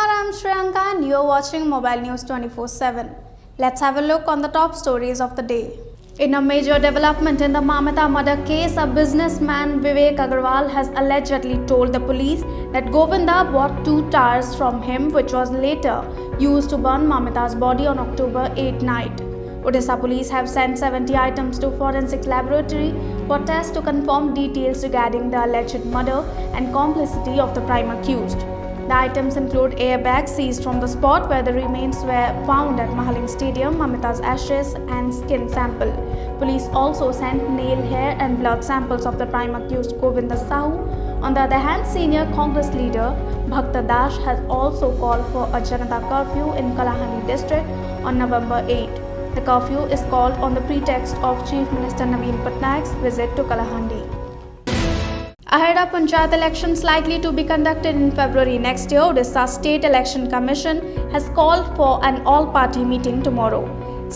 Namaskar, I am Shriyanka and you are watching Mobile News 24/7. Let's have a look on the top stories of the day. In a major development in the Mamata murder case, a businessman Vivek Agarwal has allegedly told the police that Govinda bought 2 tires from him, which was later used to burn Mamata's body on October 8 night. Odisha police have sent 70 items to forensic laboratory for tests to confirm details regarding the alleged murder and complicity of the prime accused. The items include airbags seized from the spot where the remains were found at Mahaling Stadium, Mamata's ashes and skin sample. Police also sent nail, hair and blood samples of the prime accused Govinda Sahu. On the other hand, senior Congress leader Bhakta Das has also called for a Janata curfew in Kalahandi district on November 8. The curfew is called on the pretext of Chief Minister Naveen Patnaik's visit to Kalahandi. Ahead of Panchayat elections likely to be conducted in February next year, Odisha State Election Commission has called for an all-party meeting tomorrow.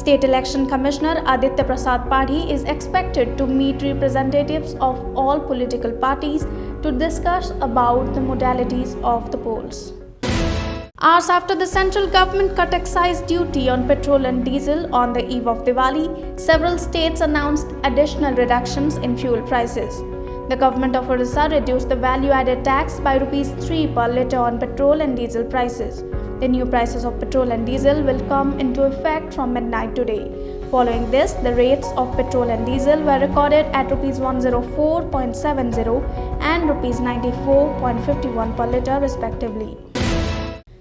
State Election Commissioner Aditya Prasad Padhi is expected to meet representatives of all political parties to discuss about the modalities of the polls. Hours after the central government cut excise duty on petrol and diesel on the eve of Diwali, several states announced additional reductions in fuel prices. The government of Odisha reduced the value-added tax by Rs 3 per litre on petrol and diesel prices. The new prices of petrol and diesel will come into effect from midnight today. Following this, the rates of petrol and diesel were recorded at Rs 104.70 and Rs 94.51 per litre respectively.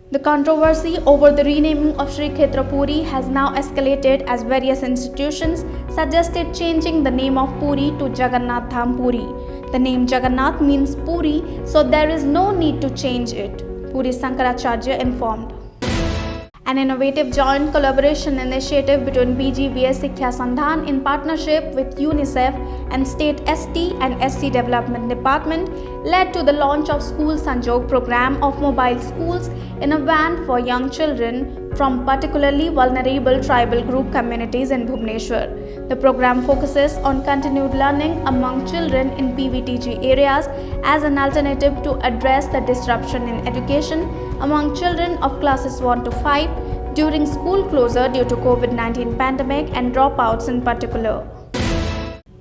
The controversy over the renaming of Sri Kshetra Puri has now escalated as various institutions suggested changing the name of Puri to Jagannath Dham Puri. The name Jagannath means Puri, so there is no need to change it, Puri Sankaracharya informed. An innovative joint collaboration initiative between BGVS Sikhya Sandhan in partnership with UNICEF and State ST and SC Development Department led to the launch of School Sanjog program of mobile schools in a van for young children from particularly vulnerable tribal group communities in Bhubaneswar. The program focuses on continued learning among children in PVTG areas as an alternative to address the disruption in education among children of classes 1 to 5 during school closure due to COVID-19 pandemic and dropouts in particular.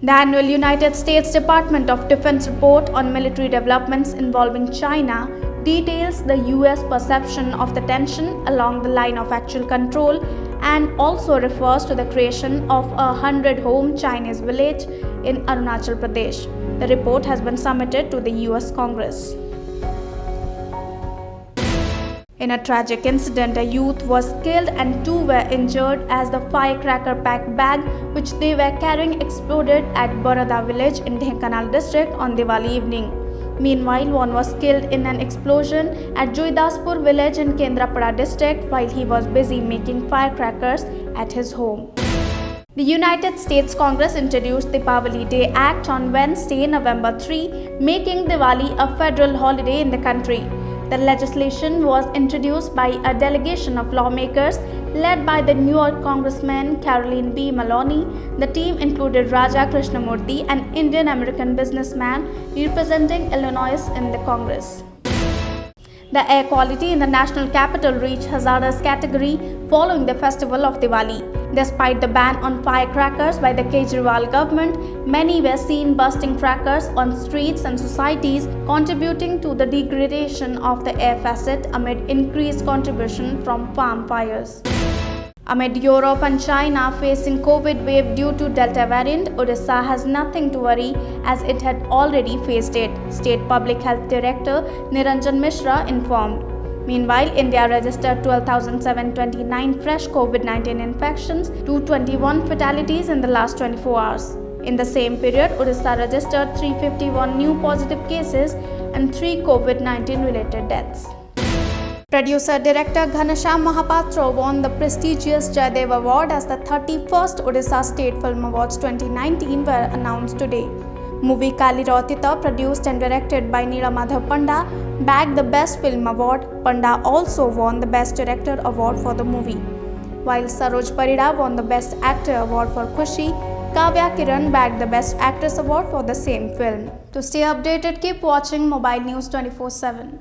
The annual United States Department of Defense report on military developments involving China details the US perception of the tension along the line of actual control and also refers to the creation of a 100-home Chinese village in Arunachal Pradesh. The report has been submitted to the US Congress. In a tragic incident, a youth was killed and 2 were injured as the firecracker-packed bag which they were carrying exploded at Barada village in Dhenkanal district on Diwali evening. Meanwhile, one was killed in an explosion at Joidaspur village in Kendrapada district while he was busy making firecrackers at his home. The United States Congress introduced the Deepavali Day Act on Wednesday, November 3, making Diwali a federal holiday in the country. The legislation was introduced by a delegation of lawmakers led by the New York Congressman Caroline B. Maloney. The team included Raja Krishnamurthy, an Indian-American businessman representing Illinois in the Congress. The air quality in the national capital reached hazardous category following the festival of Diwali. Despite the ban on firecrackers by the Kejriwal government, many were seen bursting crackers on streets and societies, contributing to the degradation of the air facet amid increased contribution from farm fires. Amid Europe and China facing COVID wave due to Delta variant, Odisha has nothing to worry as it had already faced it, State Public Health Director Niranjan Mishra informed. Meanwhile, India registered 12,729 fresh COVID-19 infections, 221 fatalities in the last 24 hours. In the same period, Odisha registered 351 new positive cases and 3 COVID-19 related deaths. Producer-director Ghanashyam Mahapatra won the prestigious Jaydev Award as the 31st Odisha State Film Awards 2019 were announced today. Movie Kali Rautita, produced and directed by Neelamadhav Panda, bagged the Best Film Award. Panda also won the Best Director Award for the movie. While Saroj Parida won the Best Actor Award for Khushi, Kavya Kiran bagged the Best Actress Award for the same film. To stay updated, keep watching Mobile News 24/7.